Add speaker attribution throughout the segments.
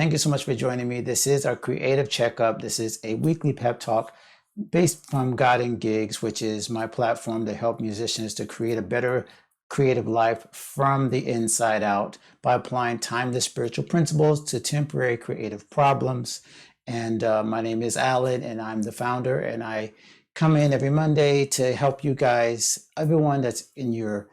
Speaker 1: Thank you so much for joining me. This is our creative checkup. This is a weekly pep talk based from God and Gigs, which is my platform to help musicians to create a better creative life from the inside out by applying timeless spiritual principles to temporary creative problems. And my name is Alan, and I'm the founder, and I come in every Monday to help you guys, everyone that's in your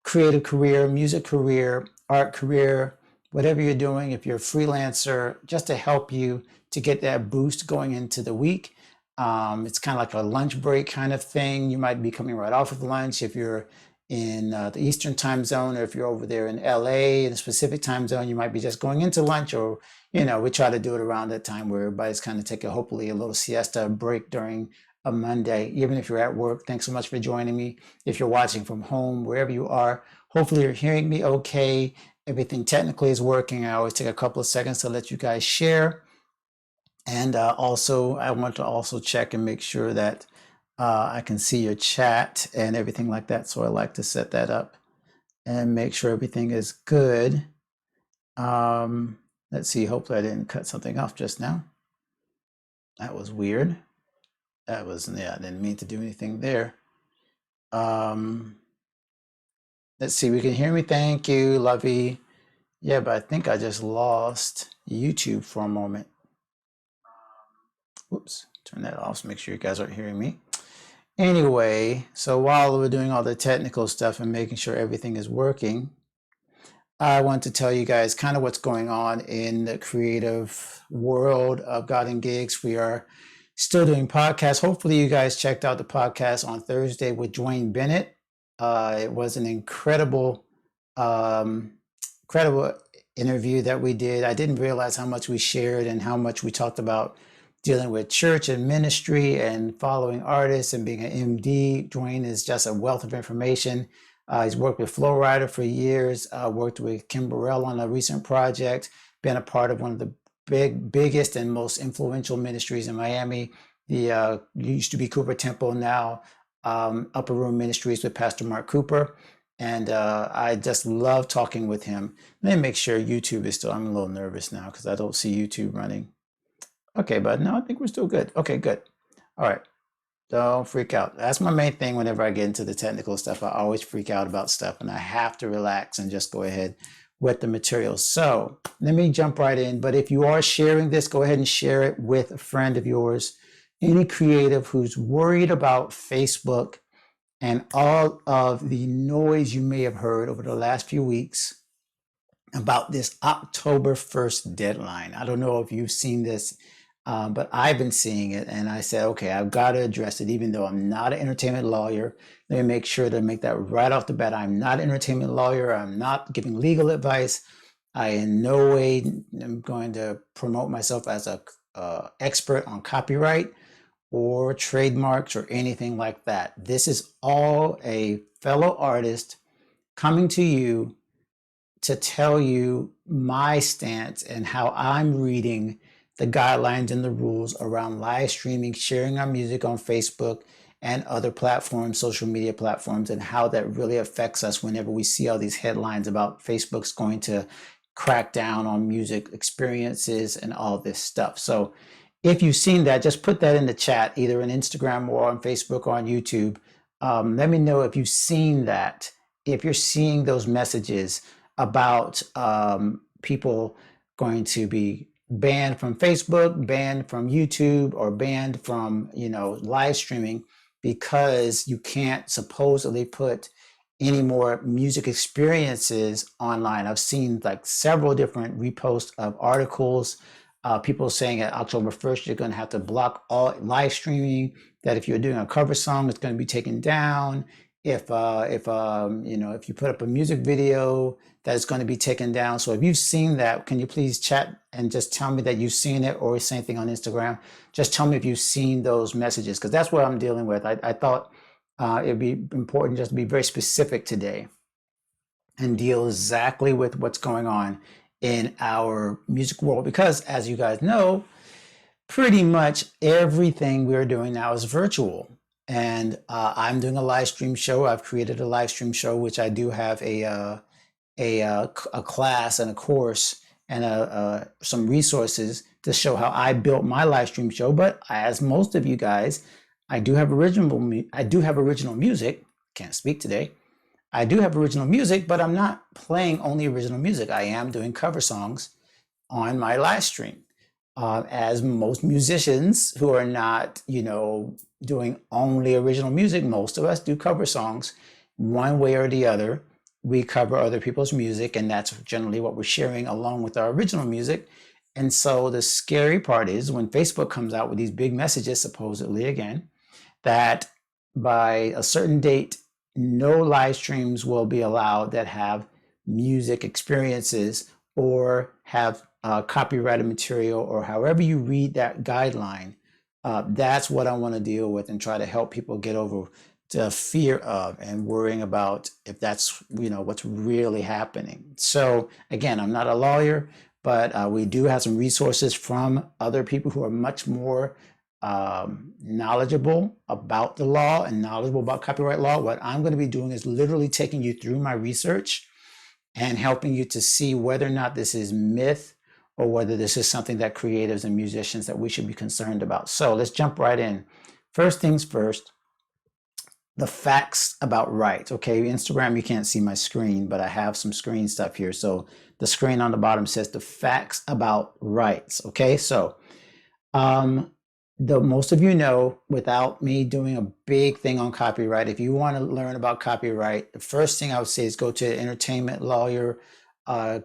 Speaker 1: creative career, music career, art career, whatever you're doing, if you're a freelancer, just to help you to get that boost going into the week. It's kind of like a lunch break kind of thing. You might be coming right off of lunch if you're in the Eastern time zone, or if you're over there in LA in a specific time zone, you might be just going into lunch, or, we try to do it around that time where everybody's kind of taking hopefully a little siesta break during a Monday. Even if you're at work, thanks so much for joining me. If you're watching from home, wherever you are, hopefully you're hearing me okay. Everything technically is working. I always take a couple of seconds to let you guys share. And also, I want to also check and make sure that I can see your chat and everything like that. So I like to set that up and make sure everything is good. Let's see, hopefully I didn't cut something off just now. That was weird. I didn't mean to do anything there. Let's see, we can hear me. Thank you, Lovey. Yeah, but I think I just lost YouTube for a moment. Whoops, turn that off so make sure you guys aren't hearing me. Anyway, so while we're doing all the technical stuff and making sure everything is working, I want to tell you guys kind of what's going on in the creative world of God and Gigs. We are still doing podcasts. Hopefully you guys checked out the podcast on Thursday with Dwayne Bennett. It was an incredible interview that we did. I didn't realize how much we shared and how much we talked about dealing with church and ministry and following artists and being an MD. Dwayne is just a wealth of information. He's worked with Flo Rida for years, worked with Kim Burrell on a recent project, been a part of one of the biggest and most influential ministries in Miami. The used to be Cooper Temple, now Upper Room Ministries with Pastor Mark Cooper. And I just love talking with him. Let me make sure YouTube is still, I'm a little nervous now because I don't see YouTube running. Okay, but no, I think we're still good. Okay, good. All right, don't freak out. That's my main thing whenever I get into the technical stuff. I always freak out about stuff and I have to relax and just go ahead with the material. So let me jump right in. But if you are sharing this, go ahead and share it with a friend of yours, any creative who's worried about Facebook and all of the noise you may have heard over the last few weeks about this October 1st deadline. I don't know if you've seen this, but I've been seeing it, and I said, okay, I've got to address it, even though I'm not an entertainment lawyer. Let me make sure to make that right off the bat. I'm not an entertainment lawyer. I'm not giving legal advice. I in no way am going to promote myself as a expert on copyright or trademarks or anything like that. This is all a fellow artist coming to you to tell you my stance and how I'm reading the guidelines and the rules around live streaming, sharing our music on Facebook and other platforms, social media platforms, and how that really affects us whenever we see all these headlines about Facebook's going to crack down on music experiences and all this stuff. So if you've seen that, just put that in the chat, either on Instagram or on Facebook or on YouTube. Let me know if you've seen that, if you're seeing those messages about people going to be banned from Facebook, banned from YouTube, or banned from, live streaming because you can't supposedly put any more music experiences online. I've seen like several different reposts of articles, people saying at October 1st, you're going to have to block all live streaming, that if you're doing a cover song, it's going to be taken down. If you put up a music video, that is going to be taken down. So if you've seen that, can you please chat and just tell me that you've seen it, or same thing on Instagram. Just tell me if you've seen those messages, because that's what I'm dealing with. I thought it'd be important just to be very specific today and deal exactly with what's going on in our music world, because as you guys know, pretty much everything we're doing now is virtual. And I'm doing a live stream show. I've created a live stream show, which I do have a class and a course and some resources to show how I built my live stream show. But as most of you guys, I do have original music. Can't speak today. I do have original music, but I'm not playing only original music. I am doing cover songs on my live stream. As most musicians who are not, doing only original music, most of us do cover songs one way or the other. We cover other people's music, and that's generally what we're sharing along with our original music. And so the scary part is when Facebook comes out with these big messages, supposedly again, that by a certain date, no live streams will be allowed that have music experiences or have copyrighted material, or however you read that guideline. That's what I want to deal with and try to help people get over the fear of and worrying about if that's what's really happening. So again, I'm not a lawyer, but we do have some resources from other people who are much more knowledgeable about the law and knowledgeable about copyright law. What I'm going to be doing is literally taking you through my research and helping you to see whether or not this is myth or whether this is something that creatives and musicians that we should be concerned about. So let's jump right in. First things first, the facts about rights. Okay, Instagram, you can't see my screen, but I have some screen stuff here. So the screen on the bottom says the facts about rights. Okay, so most of you know, without me doing a big thing on copyright, if you want to learn about copyright, the first thing I would say is go to an entertainment lawyer,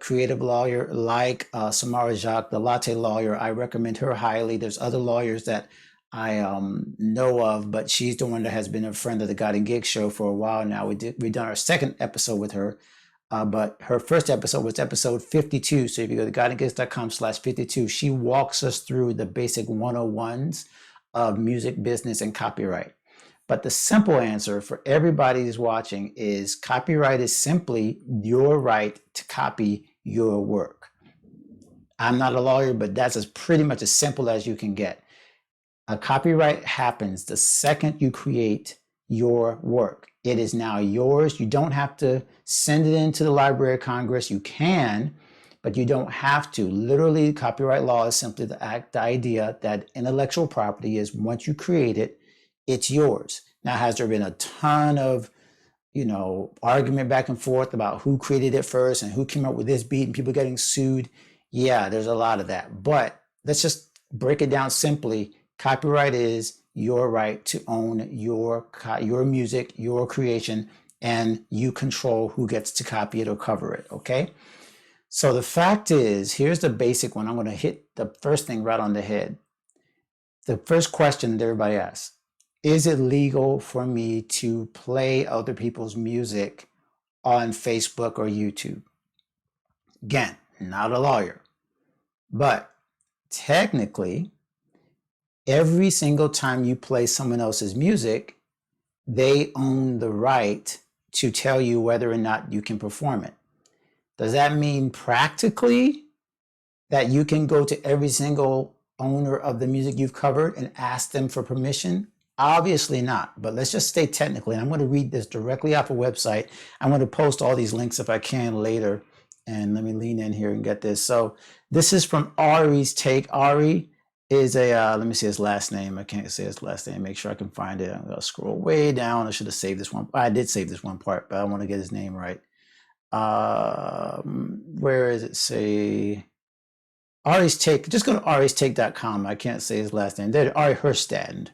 Speaker 1: creative lawyer like Somara Jacques, the Latte Lawyer. I recommend her highly. There's other lawyers that I know of, but she's the one that has been a friend of the God and Gig show for a while now. We've done our second episode with her, but her first episode was episode 52. So if you go to godandgigs.com/52, she walks us through the basic 101s of music business and copyright. But the simple answer for everybody who's watching is copyright is simply your right to copy your work. I'm not a lawyer, but that's pretty much as simple as you can get. A copyright happens the second you create your work. It is now yours. You don't have to send it into the Library of Congress. You can, but you don't have to. Literally, copyright law is simply the idea that intellectual property is once you create it, it's yours. Now, has there been a ton of, argument back and forth about who created it first and who came up with this beat and people getting sued? Yeah, there's a lot of that. But let's just break it down simply. Copyright is your right to own your music, your creation, and you control who gets to copy it or cover it, okay? So the fact is, here's the basic one. I'm going to hit the first thing right on the head. The first question that everybody asks, is it legal for me to play other people's music on Facebook or YouTube? Again, not a lawyer, but technically, every single time you play someone else's music, they own the right to tell you whether or not you can perform it. Does that mean practically that you can go to every single owner of the music you've covered and ask them for permission? Obviously not, but let's just stay technically. And I'm going to read this directly off a website. I'm going to post all these links if I can later. And let me lean in here and get this. So this is from Ari's take. Ari is let me see his last name. I can't say his last name. Make sure I can find it. I'm going to scroll way down. I should have saved this one. I did save this one part, but I want to get his name right. Where is it? Say Ari's take. Just go to aristake.com. I can't say his last name. There, Ari Herstand.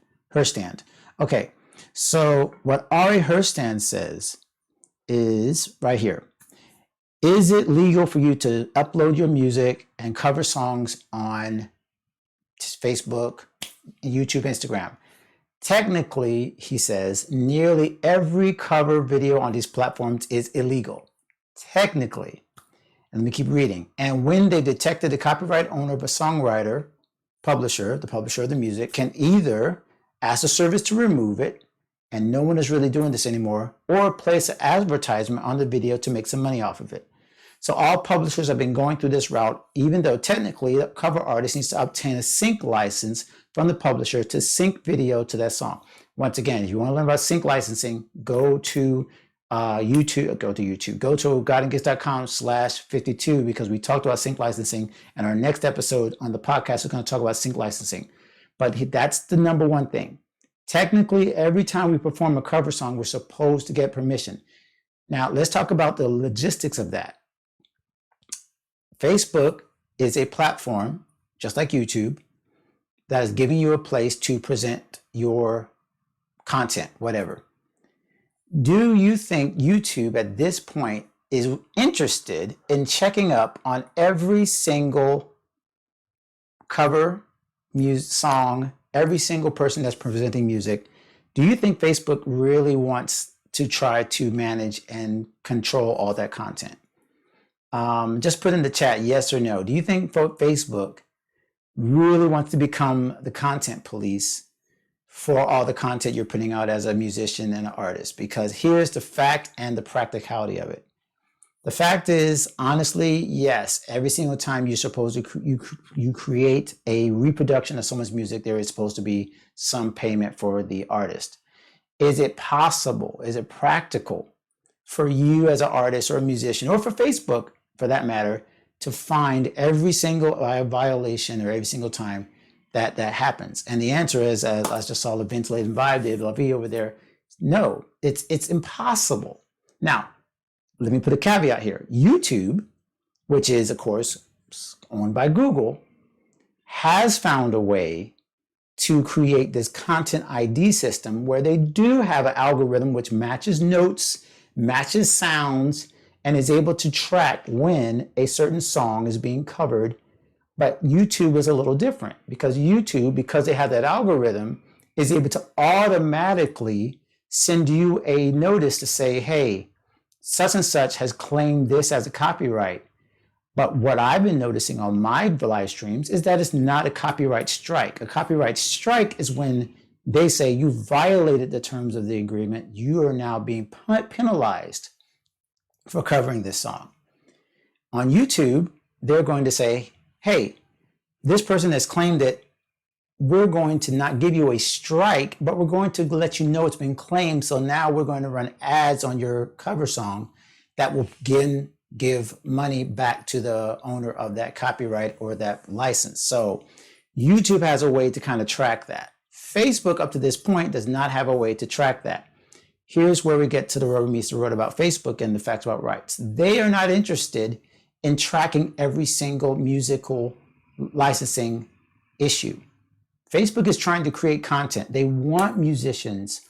Speaker 1: Okay. So what Ari Herstand says is right here. Is it legal for you to upload your music and cover songs on Facebook, YouTube, Instagram? Technically, he says, nearly every cover video on these platforms is illegal. Technically. And let me keep reading. And when they detected the copyright owner of a songwriter, the publisher of the music, can either ask the service to remove it, and no one is really doing this anymore, or place an advertisement on the video to make some money off of it. So all publishers have been going through this route, even though technically the cover artist needs to obtain a sync license from the publisher to sync video to that song. Once again, if you want to learn about sync licensing, go to YouTube, go to YouTube, go to godandgifts.com/52 because we talked about sync licensing, and our next episode on the podcast is going to talk about sync licensing. But that's the number one thing. Technically, every time we perform a cover song, we're supposed to get permission. Now, let's talk about the logistics of that. Facebook is a platform, just like YouTube, that is giving you a place to present your content, whatever. Do you think YouTube at this point is interested in checking up on every single cover music song, every single person that's presenting music? Do you think Facebook really wants to try to manage and control all that content? Just put in the chat yes or no. Do you think Facebook really wants to become the content police for all the content you're putting out as a musician and an artist? Because here's the fact and the practicality of it. The fact is, honestly, yes, every single time you're supposed to you create a reproduction of someone's music, there is supposed to be some payment for the artist. Is it possible? Is it practical for you as an artist or a musician, or for Facebook for that matter, to find every single violation or every single time that happens? And the answer is, as I just saw the ventilated vibe, David Lavie over there, no, it's impossible. Now, let me put a caveat here. YouTube, which is, of course, owned by Google, has found a way to create this content ID system where they do have an algorithm which matches notes, matches sounds, and is able to track when a certain song is being covered. But YouTube is a little different because YouTube, because they have that algorithm, is able to automatically send you a notice to say, hey, such and such has claimed this as a copyright. But what I've been noticing on my live streams is that it's not a copyright strike. A copyright strike is when they say you violated the terms of the agreement. You are now being penalized for covering this song. On YouTube, they're going to say, hey, this person has claimed it. We're going to not give you a strike, but we're going to let you know it's been claimed. So now we're going to run ads on your cover song that will give money back to the owner of that copyright or that license. So YouTube has a way to kind of track that. Facebook up to this point does not have a way to track that. Here's where we get to the rubber meets the road about Facebook and the facts about rights. They are not interested in tracking every single musical licensing issue. Facebook is trying to create content. They want musicians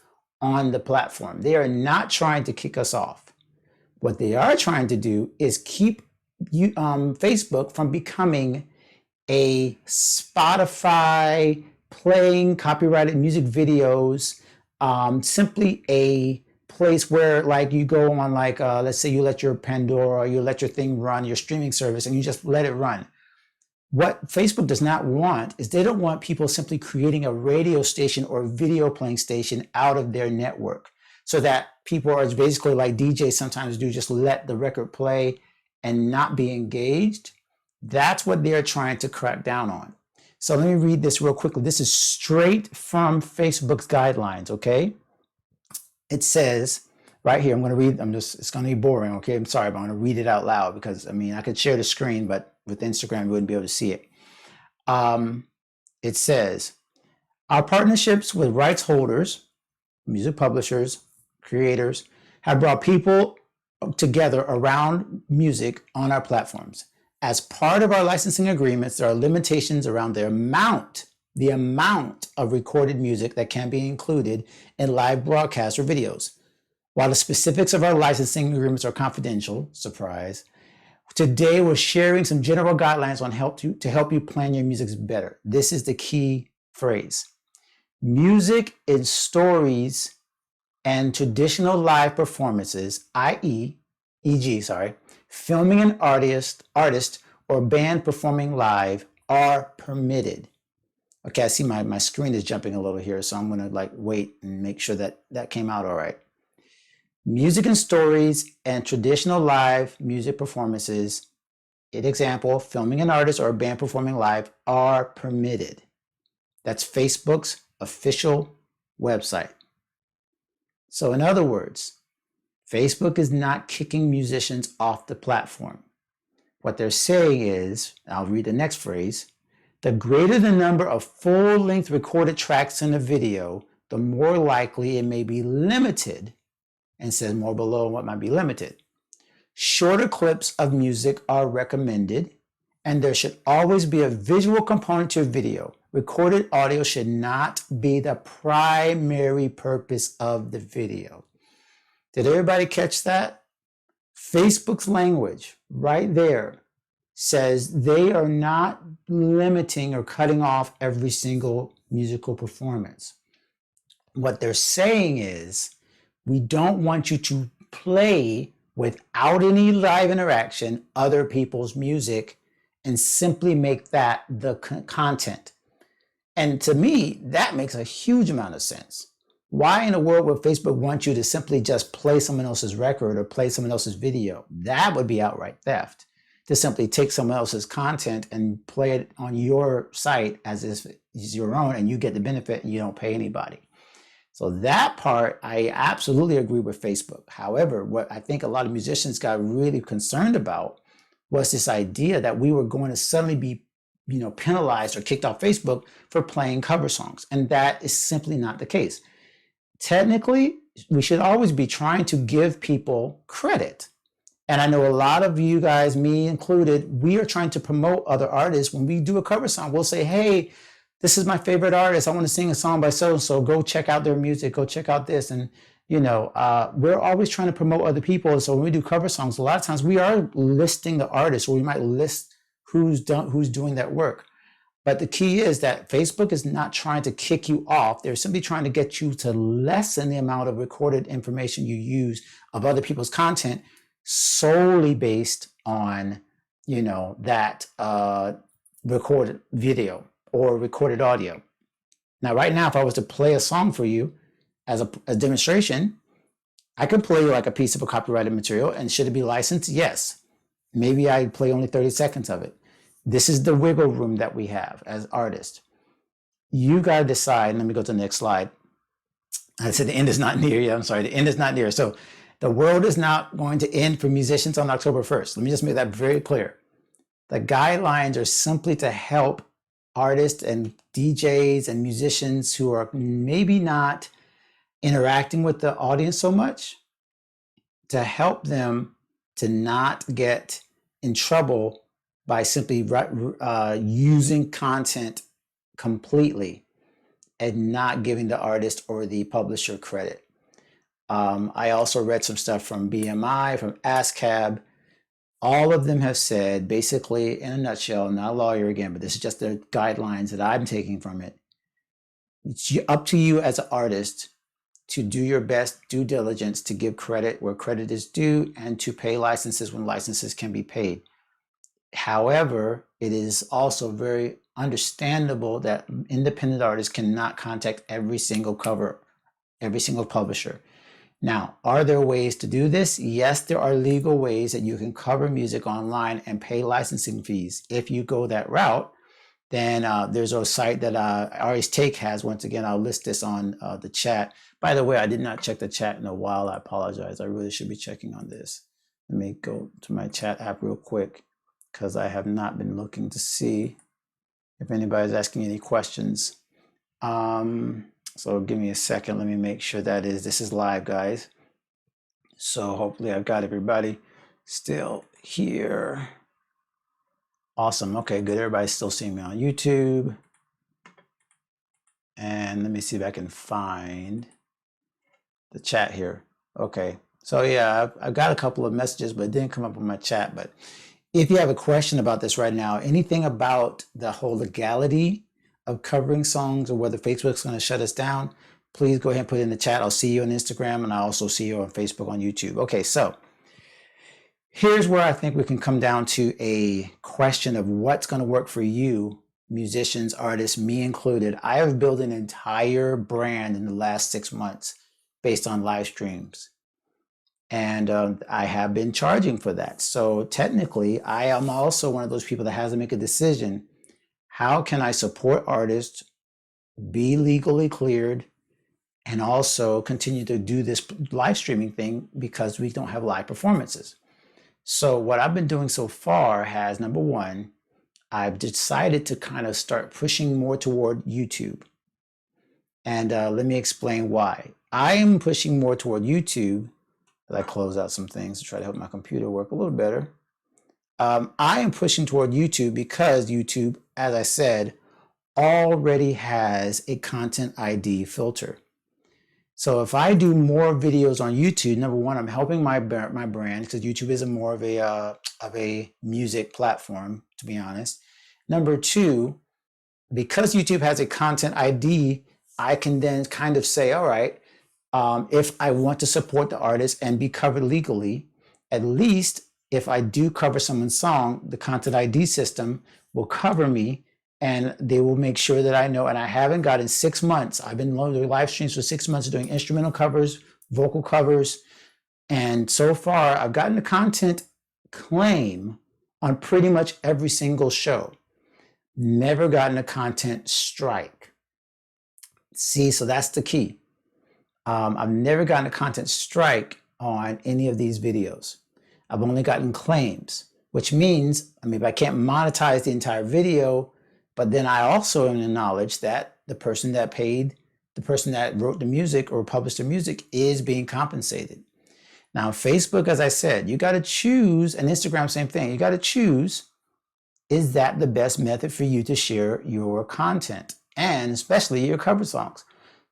Speaker 1: on the platform. They are not trying to kick us off. What they are trying to do is keep Facebook from becoming a Spotify playing copyrighted music videos, simply a place where like you go on like, let's say you let your Pandora, or you let your thing run, your streaming service, and you just let it run. What Facebook does not want is they don't want people simply creating a radio station or video playing station out of their network so that people are basically like DJs sometimes do, just let the record play and not be engaged. That's what they're trying to crack down on. So let me read this real quickly. This is straight from Facebook's guidelines, okay? It says right here, I'm going to read, it's going to be boring, okay? I'm sorry, but I'm going to read it out loud because, I mean, I could share the screen, but with Instagram, you wouldn't be able to see it. It says, our partnerships with rights holders, music publishers, creators, have brought people together around music on our platforms. As part of our licensing agreements, there are limitations around the amount of recorded music that can be included in live broadcasts or videos. While the specifics of our licensing agreements are confidential, surprise, today we're sharing some general guidelines on to help you plan your music better. This is the key phrase. Music in stories and traditional live performances, e.g., filming an artist or band performing live are permitted. Okay, I see my screen is jumping a little here, so I'm gonna like wait and make sure that came out all right. Music and stories and traditional live music performances, an example, filming an artist or a band performing live, are permitted. That's Facebook's official website. So in other words, Facebook is not kicking musicians off the platform. What they're saying is, I'll read the next phrase, the greater the number of full-length recorded tracks in a video, the more likely it may be limited, and says more below what might be limited. Shorter clips of music are recommended, and there should always be a visual component to a video. Recorded audio should not be the primary purpose of the video. Did everybody catch that? Facebook's language right there says they are not limiting or cutting off every single musical performance. What they're saying is, we don't want you to play without any live interaction other people's music and simply make that the content. And to me, that makes a huge amount of sense. Why in a world would Facebook want you to simply just play someone else's record or play someone else's video? That would be outright theft. To simply take someone else's content and play it on your site as if it's your own and you get the benefit and you don't pay anybody. So that part, I absolutely agree with Facebook. However, what I think a lot of musicians got really concerned about was this idea that we were going to suddenly be, penalized or kicked off Facebook for playing cover songs. And that is simply not the case. Technically, we should always be trying to give people credit. And I know a lot of you guys, me included, we are trying to promote other artists. When we do a cover song, we'll say, hey, this is my favorite artist. I want to sing a song by so-and-so. Go check out their music. Go check out this. And, we're always trying to promote other people. So when we do cover songs, a lot of times we are listing the artist, or we might list who's doing that work. But the key is that Facebook is not trying to kick you off. They're simply trying to get you to lessen the amount of recorded information you use of other people's content solely based on, that recorded video or recorded audio. Now, right now, if I was to play a song for you as a demonstration, I could play like a piece of a copyrighted material, and should it be licensed? Yes. Maybe I'd play only 30 seconds of it. This is the wiggle room that we have as artists. You got to decide. Let me go to the next slide. I said the end is not near. Yeah, I'm sorry. The end is not near. So the world is not going to end for musicians on October 1st. Let me just make that very clear. The guidelines are simply to help artists and DJs and musicians who are maybe not interacting with the audience so much, to help them to not get in trouble by simply using content completely and not giving the artist or the publisher credit. I also read some stuff from BMI, from ASCAP. All of them have said, basically, in a nutshell, not a lawyer again, but this is just the guidelines that I'm taking from it. It's up to you as an artist to do your best due diligence to give credit where credit is due and to pay licenses when licenses can be paid. However, it is also very understandable that independent artists cannot contact every single publisher. Now, are there ways to do this? Yes, there are legal ways that you can cover music online and pay licensing fees. If you go that route, then there's a site that Ari's Take has. Once again, I'll list this on the chat. By the way, I did not check the chat in a while. I apologize. I really should be checking on this. Let me go to my chat app real quick, because I have not been looking to see if anybody's asking any questions. So give me a second. Let me make sure this is live, guys. So hopefully I've got everybody still here. Awesome. Okay, good. Everybody's still seeing me on YouTube. And let me see if I can find the chat here. Okay. So yeah, I've got a couple of messages, but it didn't come up on my chat. But if you have a question about this right now, anything about the whole legality of covering songs or whether Facebook's going to shut us down, please go ahead and put it in the chat. I'll see you on Instagram, and I'll also see you on Facebook, on YouTube. Okay, so here's where I think we can come down to a question of what's going to work for you, musicians, artists, me included. I have built an entire brand in the last 6 months based on live streams. And I have been charging for that. So technically, I am also one of those people that has to make a decision. How can I support artists, be legally cleared, and also continue to do this live streaming thing because we don't have live performances. So what I've been doing so far has, number one, I've decided to kind of start pushing more toward YouTube. And let me explain why. I am pushing more toward YouTube as I close out some things to try to help my computer work a little better. I am pushing toward YouTube because YouTube, as I said, already has a content ID filter. So if I do more videos on YouTube, number one, I'm helping my brand because YouTube is more of a music platform, to be honest. Number two, because YouTube has a content ID, I can then kind of say, all right, if I want to support the artist and be covered legally, at least if I do cover someone's song, the content ID system will cover me and they will make sure that I know. And I haven't got in 6 months. I've been doing live streams for 6 months doing instrumental covers, vocal covers. And so far I've gotten the content claim on pretty much every single show. Never gotten a content strike. See, so that's the key. I've never gotten a content strike on any of these videos. I've only gotten claims, which means, I mean, I can't monetize the entire video, but then I also am in knowledge that the person that paid, the person that wrote the music or published the music is being compensated. Now, Facebook, as I said, you got to choose, and Instagram, same thing. You got to choose, is that the best method for you to share your content and especially your cover songs?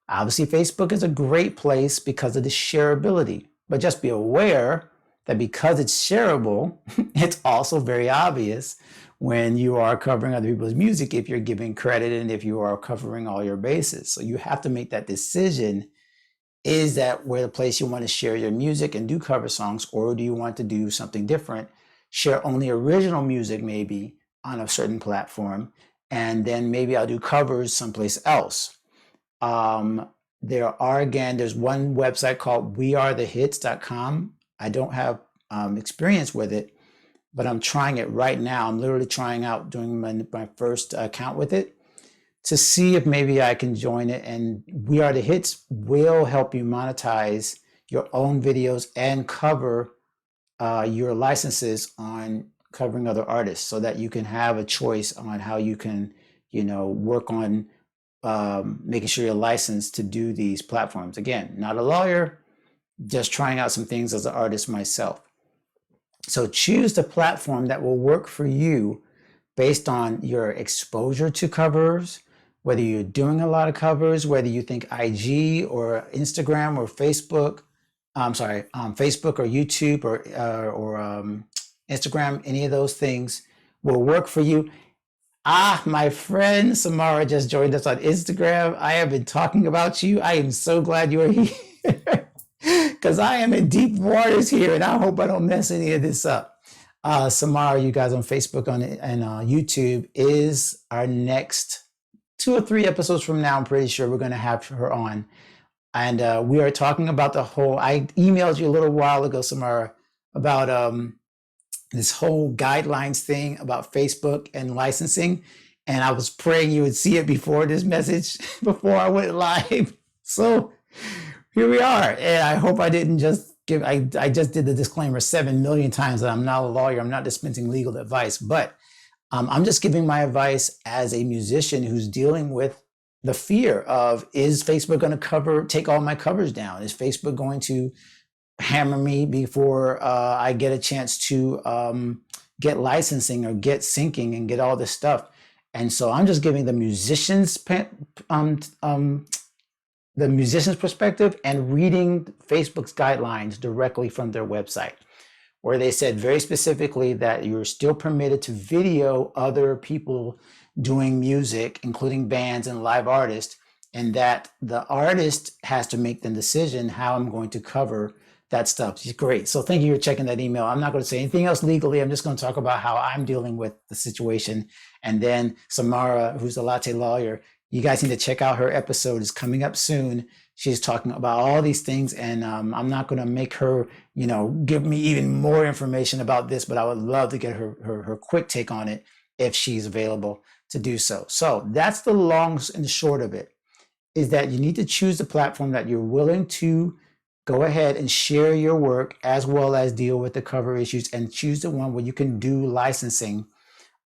Speaker 1: Obviously, Facebook is a great place because of the shareability, but just be aware that because it's shareable, it's also very obvious when you are covering other people's music, if you're giving credit and if you are covering all your bases. So you have to make that decision. Is that where the place you want to share your music and do cover songs, or do you want to do something different? Share only original music maybe on a certain platform, and then maybe I'll do covers someplace else. There's one website called wearethehits.com. I don't have experience with it, but I'm trying it right now. I'm literally trying out doing my first account with it to see if maybe I can join it. And We Are The Hits will help you monetize your own videos and cover your licenses on covering other artists so that you can have a choice on how you can, work on making sure you're licensed to do these platforms. Again, not a lawyer, just trying out some things as an artist myself. So choose the platform that will work for you based on your exposure to covers, whether you're doing a lot of covers, whether you think IG or Instagram or Facebook, Facebook or YouTube or Instagram, any of those things will work for you. My friend Somara just joined us on Instagram. I have been talking about you. I am so glad you are here because I am in deep waters here and I hope I don't mess any of this up. Somara, you guys on Facebook and YouTube is our next 2 or 3 episodes from now. I'm pretty sure we're going to have her on. And we are talking about I emailed you a little while ago, Somara, about this whole guidelines thing about Facebook and licensing. And I was praying you would see it before this message, before I went live. So here we are. And I hope I didn't just I just did the disclaimer 7 million times that I'm not a lawyer. I'm not dispensing legal advice, but I'm just giving my advice as a musician who's dealing with the fear of, is Facebook going to take all my covers down? Is Facebook going to hammer me before I get a chance to get licensing or get syncing and get all this stuff? And so I'm just giving the musician's perspective and reading Facebook's guidelines directly from their website, where they said very specifically that you're still permitted to video other people doing music, including bands and live artists, and that the artist has to make the decision how I'm going to cover that stuff. Great. So thank you for checking that email. I'm not going to say anything else legally. I'm just going to talk about how I'm dealing with the situation. And then Somara, who's the Latte Lawyer, you guys need to check out her episode. It's coming up soon. She's talking about all these things, and I'm not going to make her, give me even more information about this, but I would love to get her quick take on it if she's available to do so. So that's the long and short of it. is that you need to choose the platform that you're willing to go ahead and share your work as well as deal with the cover issues, and choose the one where you can do licensing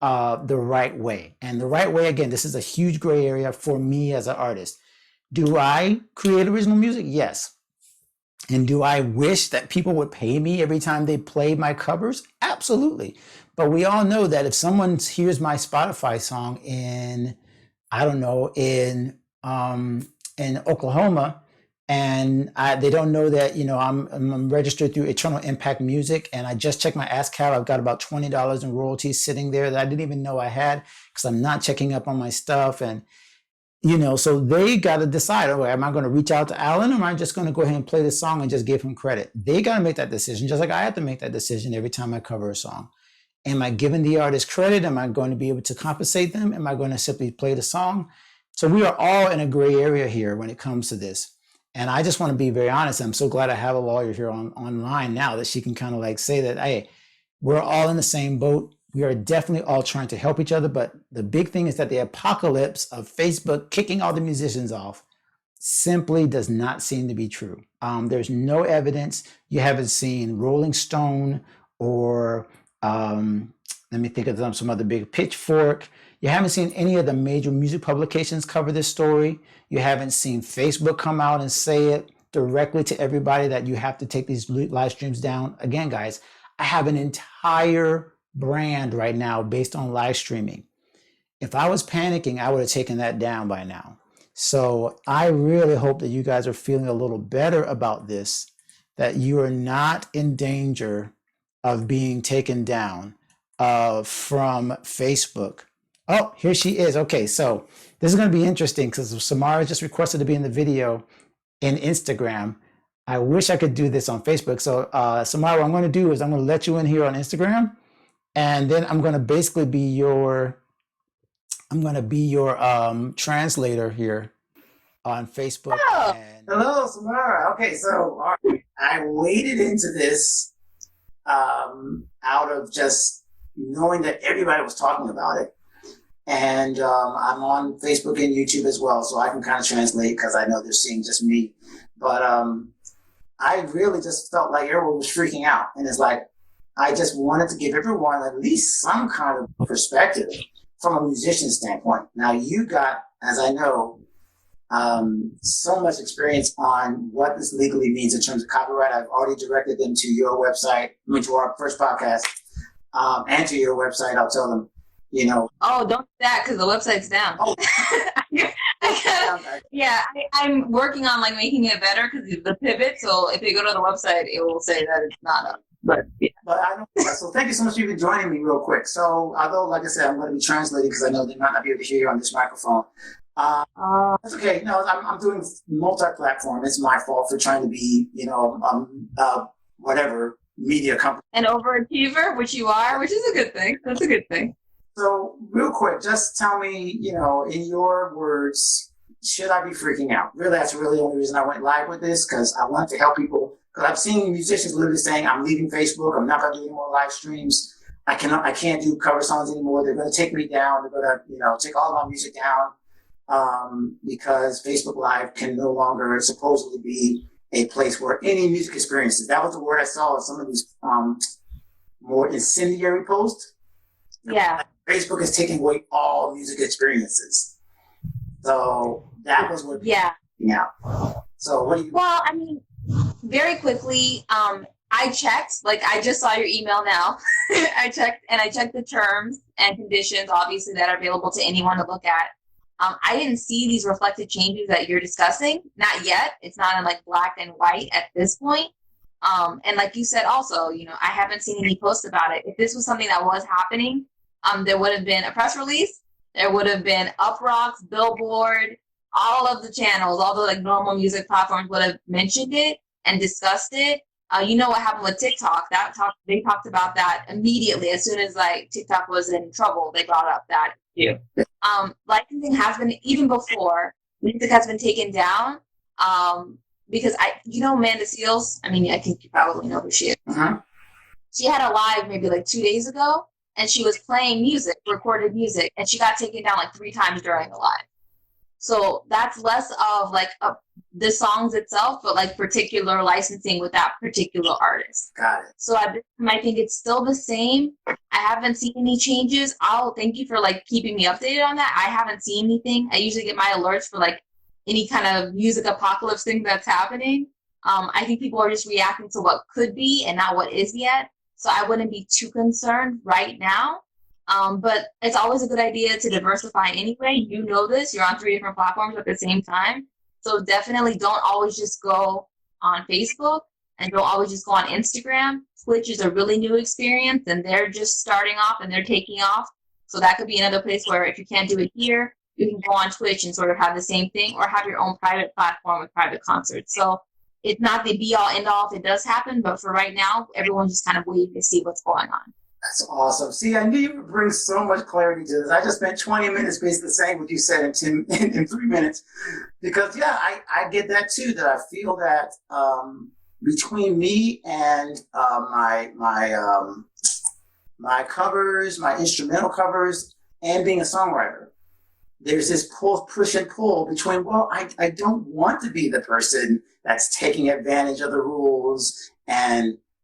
Speaker 1: the right way. And the right way, again, this is a huge gray area for me as an artist. Do I create original music? Yes. And do I wish that people would pay me every time they play my covers? Absolutely. But we all know that if someone hears my Spotify song in, I don't know, in Oklahoma, and they don't know that, I'm registered through Eternal Impact Music, and I just checked my ASCAP. I've got about $20 in royalties sitting there that I didn't even know I had, because I'm not checking up on my stuff. And so they got to decide, okay, am I going to reach out to Alan, or am I just going to go ahead and play the song and just give him credit? They got to make that decision, just like I have to make that decision every time I cover a song. Am I giving the artist credit? Am I going to be able to compensate them? Am I going to simply play the song? So we are all in a gray area here when it comes to this. And I just want to be very honest. I'm so glad I have a lawyer here online now that she can kind of like say that, hey, we're all in the same boat. We are definitely all trying to help each other. But the big thing is that the apocalypse of Facebook kicking all the musicians off simply does not seem to be true. There's no evidence. You haven't seen Rolling Stone or let me think of some other big Pitchfork. You haven't seen any of the major music publications cover this story. You haven't seen Facebook come out and say it directly to everybody that you have to take these live streams down. Again, guys, I have an entire brand right now based on live streaming. If I was panicking, I would have taken that down by now. So I really hope that you guys are feeling a little better about this, that you are not in danger of being taken down from Facebook. Oh, here she is. Okay, so this is going to be interesting because Samara just requested to be in the video in Instagram. I wish I could do this on Facebook. So Samara, what I'm going to do is I'm going to let you in here on Instagram, and then I'm going to basically be your translator here on Facebook.
Speaker 2: Oh.
Speaker 1: Hello, Samara. Okay, so all right, I waded into this out of just knowing that everybody was talking about it. And I'm on Facebook and YouTube as well, so I can kind of translate because I know they're seeing just me. But I really just felt like everyone was freaking out. And it's like, I just wanted to give everyone at least some kind of perspective from a musician standpoint. Now, you got, as I know, so much experience on what this legally means in terms of copyright. I've already directed them to your website, to our first podcast, and to your website. I'll tell them,
Speaker 2: Oh, don't do that because the website's down.
Speaker 1: Oh.
Speaker 2: Yeah, I'm working on making it better because the pivot. So if they go to the website, it will say that it's not up. But yeah.
Speaker 1: But I don't. So thank you so much for even joining me real quick. So although, like I said, I'm going to be translating because I know they might not be able to hear you on this microphone. That's okay. No, I'm doing multi-platform. It's my fault for trying to be, whatever media company.
Speaker 2: An overachiever, which you are, which is a good thing. That's a good thing.
Speaker 1: So real quick, just tell me, in your words, should I be freaking out? Really, that's really the only reason I went live with this, because I want to help people. Because I've seen musicians literally saying, I'm leaving Facebook. I'm not going to do any more live streams. I can't do cover songs anymore. They're going to take me down. They're going to, take all of my music down because Facebook Live can no longer supposedly be a place where any music experiences. That was the word I saw in some of these more incendiary posts.
Speaker 2: Yeah.
Speaker 1: Facebook is taking away all music experiences. So that was what.
Speaker 2: Yeah.
Speaker 1: Yeah. So what do you?
Speaker 2: Well, I mean, very quickly, I checked. I just saw your email now. I checked the terms and conditions, obviously, that are available to anyone to look at. I didn't see these reflected changes that you're discussing. Not yet. It's not in black and white at this point. And like you said, also, I haven't seen any posts about it. If this was something that was happening, there would have been a press release. There would have been Uproxx, Billboard, all of the channels, all the normal music platforms would have mentioned it and discussed it. You know what happened with TikTok? They talked about that immediately as soon as TikTok was in trouble. They brought up that issue. Licensing has been, even before music has been taken down, because Amanda Seals. I mean, I think you probably know who she is.
Speaker 1: Uh-huh.
Speaker 2: She had a live maybe 2 days ago, and she was playing music, recorded music, and she got taken down 3 times during the live. So that's less of like the songs itself, but like particular licensing with that particular artist.
Speaker 1: Got it.
Speaker 2: So at this time, I think it's still the same. I haven't seen any changes. I'll thank you for like keeping me updated on that. I haven't seen anything. I usually get my alerts for like any kind of music apocalypse thing that's happening. I think people are just reacting to what could be and not what is yet. So I wouldn't be too concerned right now. But it's always a good idea to diversify anyway. You know this, you're on 3 different platforms at the same time. So definitely don't always just go on Facebook and don't always just go on Instagram. Twitch is a really new experience and they're just starting off and they're taking off. So that could be another place where if you can't do it here, you can go on Twitch and sort of have the same thing or have your own private platform with private concerts. So it's not the be all end all if it does happen, but for right now, everyone's just kind of waiting to see what's going on.
Speaker 1: That's awesome. See, I knew you would bring so much clarity to this. I just spent 20 minutes basically saying what you said in 3 minutes. Because, yeah, I get that too, that I feel that between me and my covers, my instrumental covers, and being a songwriter, there's this push and pull between, well, I don't want to be the person that's taking advantage of the rules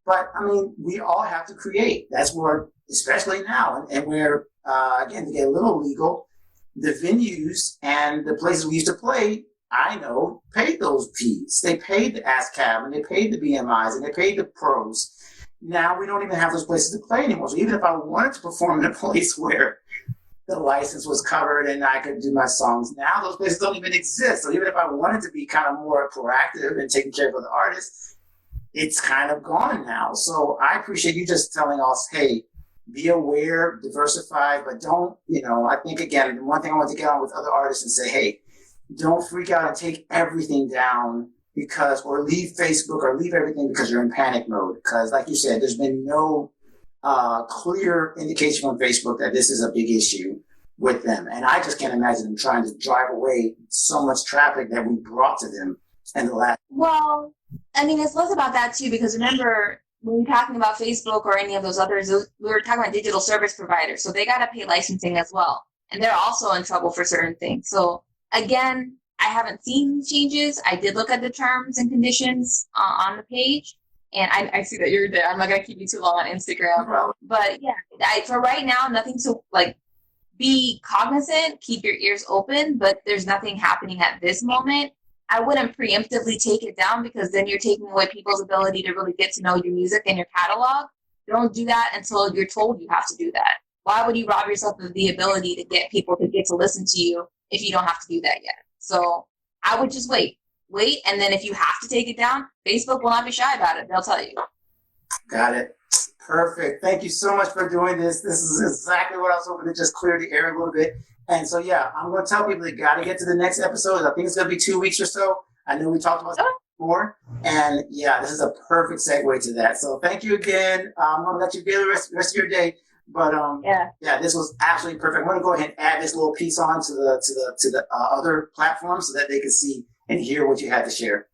Speaker 1: but I mean, we all have to create. That's where, especially now, and where, again, to get a little legal, the venues and the places we used to play, I know, paid those fees. They paid the ASCAP and they paid the BMIs and they paid the pros. Now we don't even have those places to play anymore. So even if I wanted to perform in a place where the license was covered and I could do my songs, now those places don't even exist. So even if I wanted to be kind of more proactive and taking care of the artists, it's kind of gone now. So I appreciate you just telling us, hey, be aware, diversify, but don't, I think, again, the one thing I want to get on with other artists and say, hey, don't freak out and take everything down or leave Facebook or leave everything because you're in panic mode. Because like you said, there's been no clear indication on Facebook that this is a big issue with them. And I just can't imagine them trying to drive away so much traffic that we brought to them in the last.
Speaker 2: Well, I mean, it's less about that too, because remember, when we're talking about Facebook or any of those others, we were talking about digital service providers. So they got to pay licensing as well. And they're also in trouble for certain things. So again, I haven't seen changes. I did look at the terms and conditions on the page. And I see that you're there. I'm not going to keep you too long on Instagram. But yeah, for right now, nothing to like be cognizant, keep your ears open, but there's nothing happening at this moment. I wouldn't preemptively take it down because then you're taking away people's ability to really get to know your music and your catalog. Don't do that until you're told you have to do that. Why would you rob yourself of the ability to get people to get to listen to you if you don't have to do that yet? So I would just wait. And then if you have to take it down, Facebook will not be shy about it. They'll tell you.
Speaker 1: Got it. Perfect. Thank you so much for doing this. This is exactly what I was hoping to just clear the air a little bit. And so, yeah, I'm going to tell people they got to get to the next episode. I think it's going to be 2 weeks or so. I know we talked about that before. And, yeah, this is a perfect segue to that. So thank you again. I'm going to let you get the rest of your day. But, yeah, this was absolutely perfect. I'm going to go ahead and add this little piece on to the other platforms so that they can see and hear what you had to share.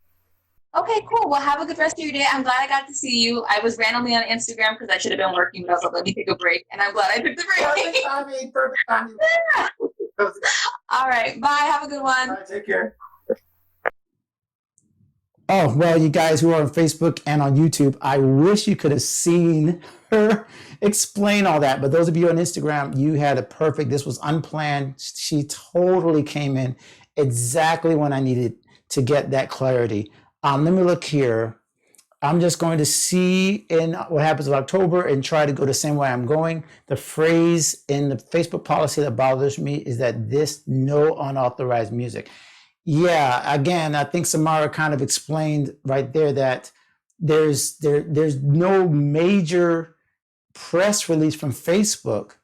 Speaker 2: Okay, cool. Well, have a good rest of your day. I'm glad I got to see you. I was randomly on Instagram because I should have been working, but I was like, let me take a break. And I'm glad I took the break.
Speaker 1: Perfect timing.
Speaker 2: All right. Bye. Have a good one.
Speaker 1: All right, take care. Oh, well, you guys who are on Facebook and on YouTube, I wish you could have seen her explain all that. But those of you on Instagram, you had a perfect, this was unplanned. She totally came in exactly when I needed to get that clarity. Let me look here. I'm just going to see in what happens in October and try to go the same way I'm going. The phrase in the Facebook policy that bothers me is that this no unauthorized music. Yeah, again, I think Somara kind of explained right there that there's no major press release from Facebook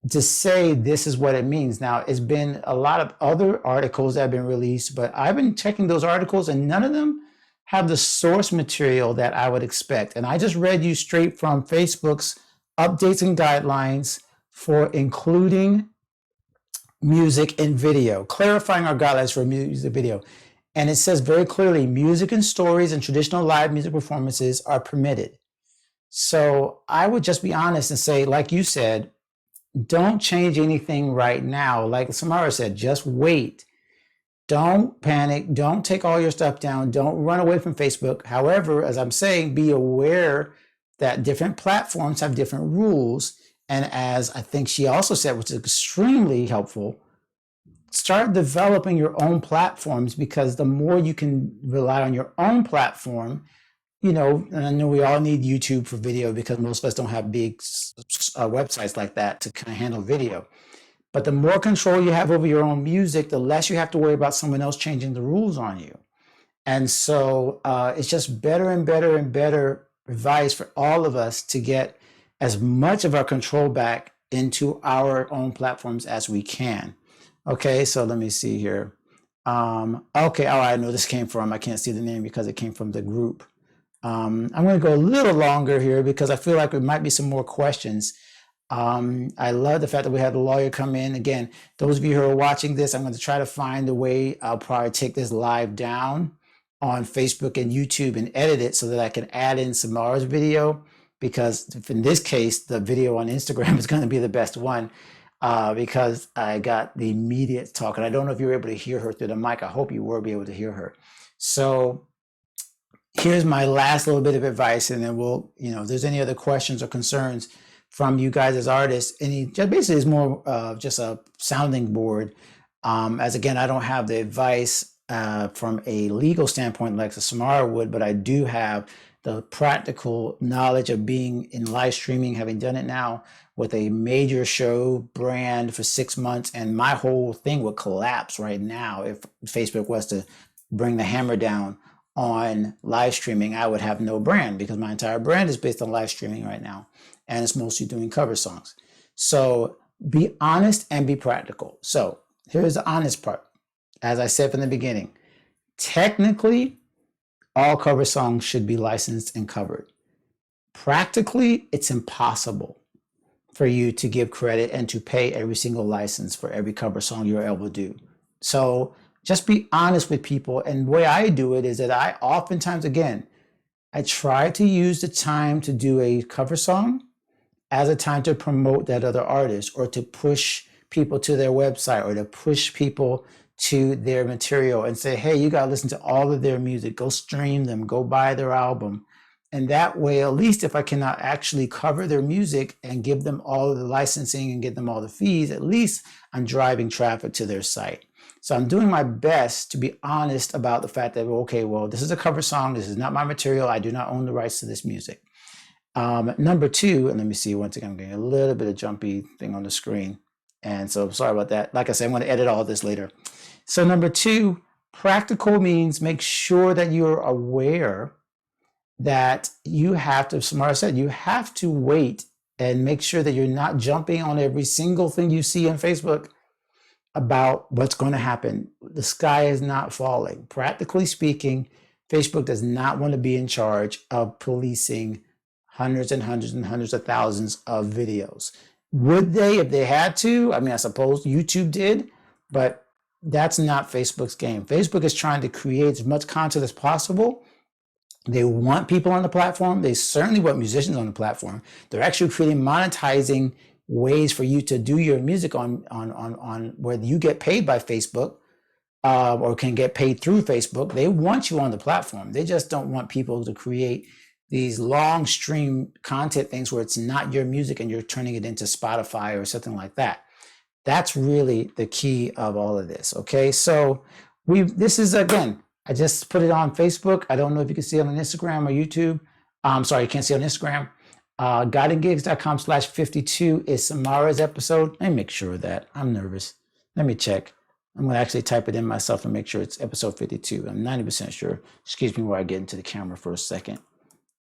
Speaker 1: to say this is what it means. Now, it's been a lot of other articles that have been released, but I've been checking those articles and none of them have the source material that I would expect. And I just read you straight from Facebook's updates and guidelines for including music and video, clarifying our guidelines for music video. And it says very clearly, music and stories and traditional live music performances are permitted. So I would just be honest and say, like you said, don't change anything right now. Like Somara said, just wait. Don't panic. Don't take all your stuff down. Don't run away from Facebook. However, as I'm saying, be aware that different platforms have different rules. And as I think she also said, which is extremely helpful, start developing your own platforms, because the more you can rely on your own platform, and I know we all need YouTube for video because most of us don't have big websites like that to kind of handle video. But the more control you have over your own music, the less you have to worry about someone else changing the rules on you. And so it's just better and better and better advice for all of us to get as much of our control back into our own platforms as we can. Okay, so let me see here. Okay, I know this came from, I can't see the name because it came from the group. I'm going to go a little longer here because I feel like there might be some more questions. I love the fact that we had the lawyer come in. Again, those of you who are watching this, I'm going to try to find a way. I'll probably take this live down on Facebook and YouTube and edit it so that I can add in Samara's video, because in this case, the video on Instagram is going to be the best one because I got the immediate talk. And I don't know if you were able to hear her through the mic. I hope you were able to hear her. So here's my last little bit of advice, and then we'll, if there's any other questions or concerns from you guys as artists, basically is more just a sounding board. As again, I don't have the advice from a legal standpoint like the Somara would, but I do have the practical knowledge of being in live streaming, having done it now with a major show brand for 6 months, and my whole thing would collapse right now if Facebook was to bring the hammer down on live streaming. I would have no brand because my entire brand is based on live streaming right now, and it's mostly doing cover songs. So be honest and be practical. So here's the honest part. As I said from the beginning, technically, all cover songs should be licensed and covered. Practically, it's impossible for you to give credit and to pay every single license for every cover song you're able to do. So just be honest with people. And the way I do it is that I oftentimes, again, I try to use the time to do a cover song as a time to promote that other artist, or to push people to their website, or to push people to their material and say, hey, you got to listen to all of their music, go stream them, go buy their album. And that way, at least if I cannot actually cover their music and give them all of the licensing and get them all the fees, at least I'm driving traffic to their site. So I'm doing my best to be honest about the fact that, okay, well, this is a cover song. This is not my material. I do not own the rights to this music. Number two, and let me see, once again, I'm getting a little bit of jumpy thing on the screen. And so sorry about that. Like I said, I'm going to edit all this later. So number two, practical means make sure that you're aware that you have to, Samara said, you have to wait and make sure that you're not jumping on every single thing you see on Facebook about what's going to happen. The sky is not falling. Practically speaking, Facebook does not want to be in charge of policing hundreds and hundreds and hundreds of thousands of videos. Would they if they had to? I mean, I suppose YouTube did, but that's not Facebook's game. Facebook is trying to create as much content as possible. They want people on the platform. They certainly want musicians on the platform. They're actually creating monetizing ways for you to do your music on where you get paid by Facebook or can get paid through Facebook. They want you on the platform. They just don't want people to create these long stream content things where it's not your music and you're turning it into Spotify or something like that. That's really the key of all of this. Okay, so this is, again, I just put it on Facebook. I don't know if you can see it on Instagram or YouTube. I'm sorry, you can't see it on Instagram. guidinggigs.com/52 is Samara's episode. Let me make sure of that. I'm nervous. Let me check. I'm going to actually type it in myself and make sure it's episode 52. I'm 90% sure. Excuse me while I get into the camera for a second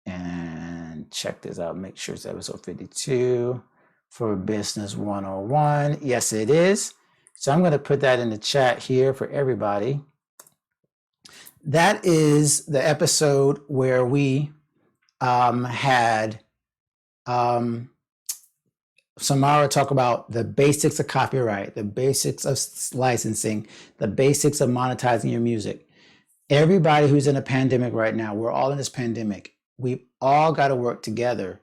Speaker 1: and check this out. Make sure it's episode 52 for Business 101. Yes, it is. So I'm going to put that in the chat here for everybody. That is the episode where we had Somara talk about the basics of copyright, the basics of licensing, the basics of monetizing your music. Everybody who's in a pandemic right now, we're all in this pandemic. We've all got to work together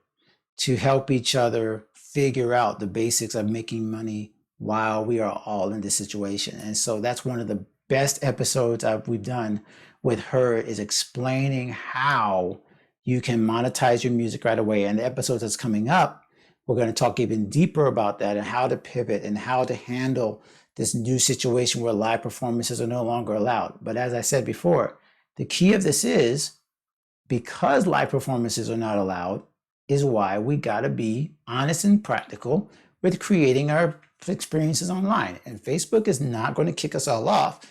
Speaker 1: to help each other figure out the basics of making money while we are all in this situation. And so that's one of the best episodes we've done with her is explaining how you can monetize your music right away. And the episodes that's coming up, we're going to talk even deeper about that and how to pivot and how to handle this new situation where live performances are no longer allowed. But as I said before, the key of this is because live performances are not allowed, is why we got to be honest and practical with creating our experiences online. And Facebook is not going to kick us all off,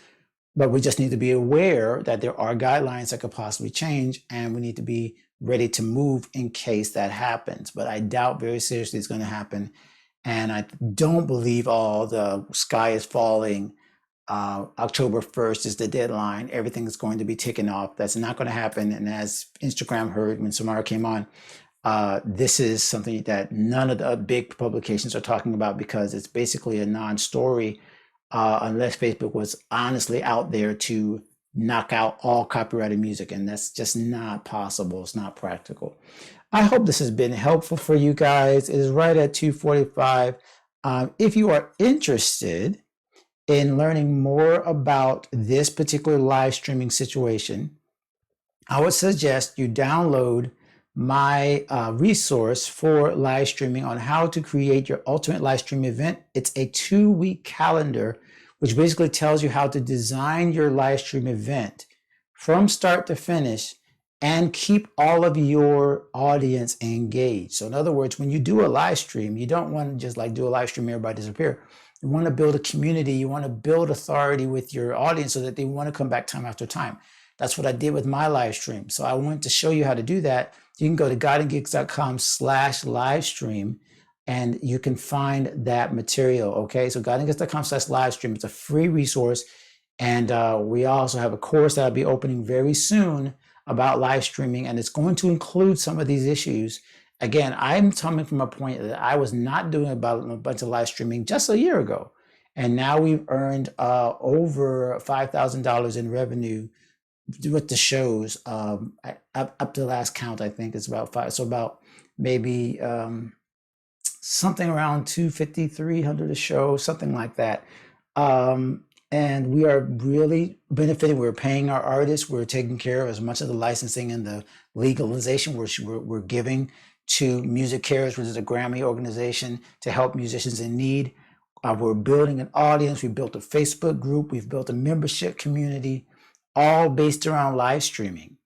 Speaker 1: but we just need to be aware that there are guidelines that could possibly change, and we need to be ready to move in case that happens. But I doubt very seriously it's going to happen. And I don't believe all the sky is falling. October 1st is the deadline. Everything is going to be taken off. That's not going to happen. And as Instagram heard when Somara came on, this is something that none of the big publications are talking about because it's basically a non-story unless Facebook was honestly out there to knock out all copyrighted music. And that's just not possible. It's not practical. I hope this has been helpful for you guys. It is right at 2:45. If you are interested in learning more about this particular live streaming situation, I would suggest you download my resource for live streaming on how to create your ultimate live stream event. It's a 2-week calendar, which basically tells you how to design your live stream event from start to finish and keep all of your audience engaged. So in other words, when you do a live stream, you don't want to just like do a live stream, everybody disappear. You want to build a community. You want to build authority with your audience so that they want to come back time after time. That's what I did with my live stream. So I wanted to show you how to do that. You can go to guideandgeeks.com/livestream and you can find that material. Okay. So guideandgeeks.com/livestream. It's a free resource. And we also have a course that I'll be opening very soon about live streaming. And it's going to include some of these issues. Again, I'm coming from a point that I was not doing about a bunch of live streaming just a year ago. And now we've earned over $5,000 in revenue with the shows. Up to the last count, I think it's about 5. So about maybe something around 250, 300 a show, something like that. And we are really benefiting. We're paying our artists. We're taking care of as much of the licensing and the legalization we're giving to Music Cares, which is a Grammy organization to help musicians in need. We're building an audience. We built a Facebook group. We've built a membership community, all based around live streaming.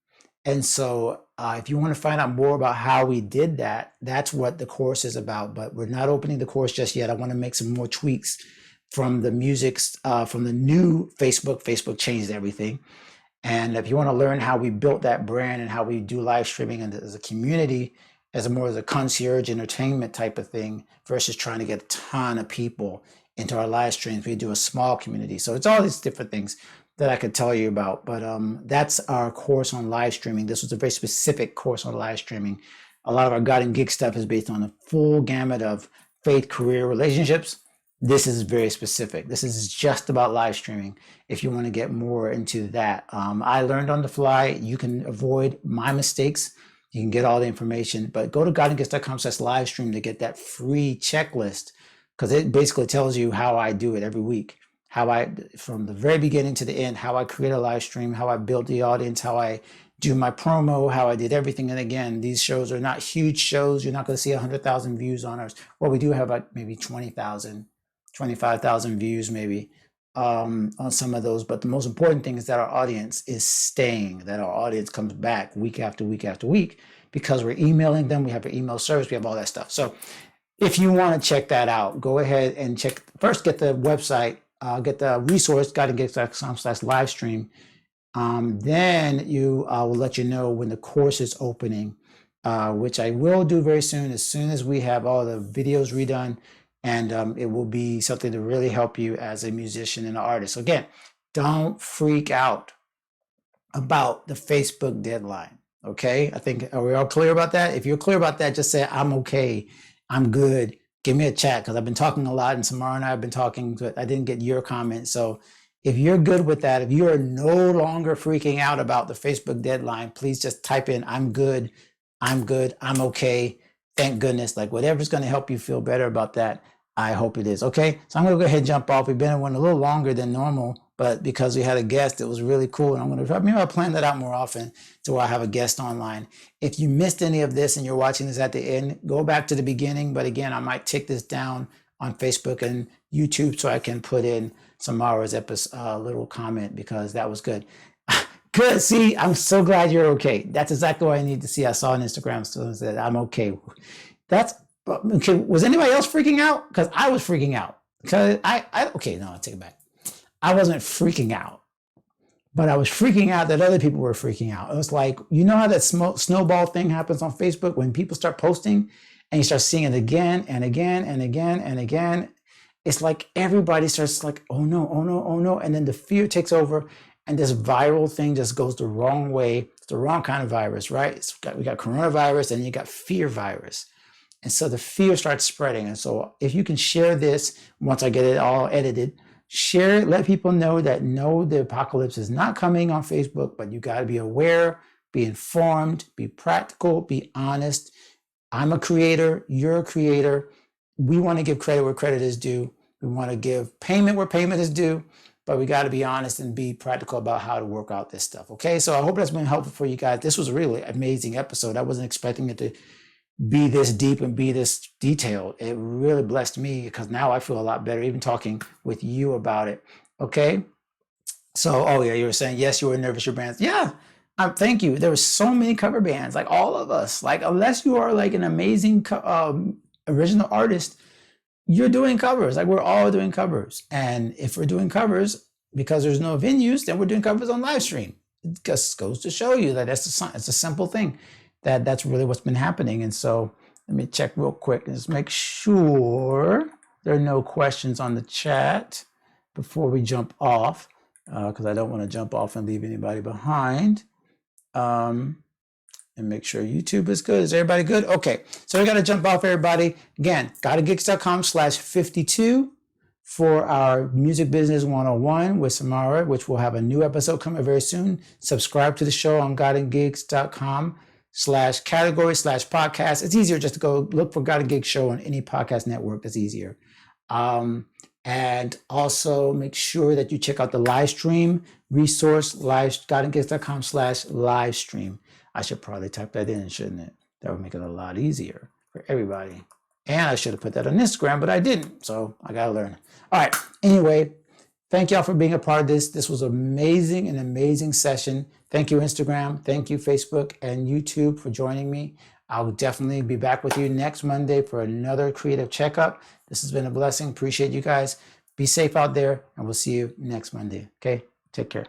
Speaker 1: And so if you want to find out more about how we did that, that's what the course is about. But we're not opening the course just yet. I want to make some more tweaks from the from the new Facebook. Facebook changed everything. And if you want to learn how we built that brand and how we do live streaming and as a community, as a concierge entertainment type of thing versus trying to get a ton of people into our live streams, we do a small community. So it's all these different things that I could tell you about. But that's our course on live streaming. This was a very specific course on live streaming. A lot of our God and Gig stuff is based on a full gamut of faith, career, relationships. This is very specific. This is just about live streaming. If you want to get more into that, I learned on the fly. You can avoid my mistakes. You can get all the information, but go to guideandgifts.com/livestream to get that free checklist, because it basically tells you how I do it every week. How I, from the very beginning to the end, how I create a live stream, how I build the audience, how I do my promo, how I did everything. And again, these shows are not huge shows. You're not going to see 100,000 views on ours. Well, we do have like maybe 20,000. 25,000 views maybe on some of those. But the most important thing is that our audience is staying, that our audience comes back week after week after week, because we're emailing them. We have an email service. We have all that stuff. So if you want to check that out, go ahead and check. First, get the website, get the resource, guideandgifts.com/livestream. Then you will let you know when the course is opening, which I will do very soon as we have all the videos redone. And it will be something to really help you as a musician and an artist. So again, don't freak out about the Facebook deadline. Okay, I think, are we all clear about that? If you're clear about that, just say, I'm okay, I'm good. Give me a chat, because I've been talking a lot, and Somara and I have been talking, but I didn't get your comment. So if you're good with that, if you are no longer freaking out about the Facebook deadline, please just type in, I'm good, I'm okay, thank goodness, like whatever's going to help you feel better about that. I hope it is. Okay, so I'm going to go ahead and jump off. We've been in one a little longer than normal. but because we had a guest, it was really cool. And I'm going to maybe I'll plan that out more often to where I have a guest online. If you missed any of this and you're watching this at the end, go back to the beginning. But again, I might take this down on Facebook and YouTube so I can put in Samara's little comment, because that was good. Good. See, I'm so glad you're okay. That's exactly what I need to see. I saw on Instagram, so I said, I'm okay. That's okay. Was anybody else freaking out? Because I was freaking out. Because okay, no, I'll take it back. I wasn't freaking out, but I was freaking out that other people were freaking out. It was like, you know how that snowball thing happens on Facebook when people start posting and you start seeing it again and again and again and again. It's like everybody starts like, oh no, oh no, oh no. And then the fear takes over and this viral thing just goes the wrong way. It's the wrong kind of virus, right? We got coronavirus and you got fear virus. And so the fear starts spreading. And so if you can share this, once I get it all edited, share it, let people know that no, the apocalypse is not coming on Facebook, but you got to be aware, be informed, be practical, be honest. I'm a creator, you're a creator. We want to give credit where credit is due. We want to give payment where payment is due, but we got to be honest and be practical about how to work out this stuff. Okay, so I hope that's been helpful for you guys. This was a really amazing episode. I wasn't expecting it to be this deep and be this detailed. It really blessed me because now I feel a lot better even talking with you about it. Okay. So, oh yeah, you were saying, yes, you were nervous, your bands. Yeah. Thank you. There were so many cover bands, like all of us, like unless you are like an amazing original artist, you're doing covers. Like we're all doing covers. And if we're doing covers because there's no venues, then we're doing covers on live stream. It just goes to show you that it's a simple thing. That's really what's been happening. And so let me check real quick and just make sure there are no questions on the chat before we jump off, because I don't want to jump off and leave anybody behind. And make sure YouTube is good. Is everybody good? Okay, so we got to jump off, everybody. Again, gottagigs.com/52 for our Music Business 101 with Somara, which will have a new episode coming very soon. Subscribe to the show on gottagigs.com/category/podcast. It's easier just to go look for Gotta Gig Show on any podcast network. That's easier. And also make sure that you check out the live stream resource, gottagigs.com/live stream. I should probably type that in, shouldn't it? That would make it a lot easier for everybody. And I should have put that on Instagram, but I didn't. So I got to learn. All right. Anyway, thank y'all for being a part of this. This was amazing, an amazing session. Thank you, Instagram. Thank you, Facebook and YouTube for joining me. I'll definitely be back with you next Monday for another creative checkup. This has been a blessing. Appreciate you guys. Be safe out there, and we'll see you next Monday. Okay? Take care.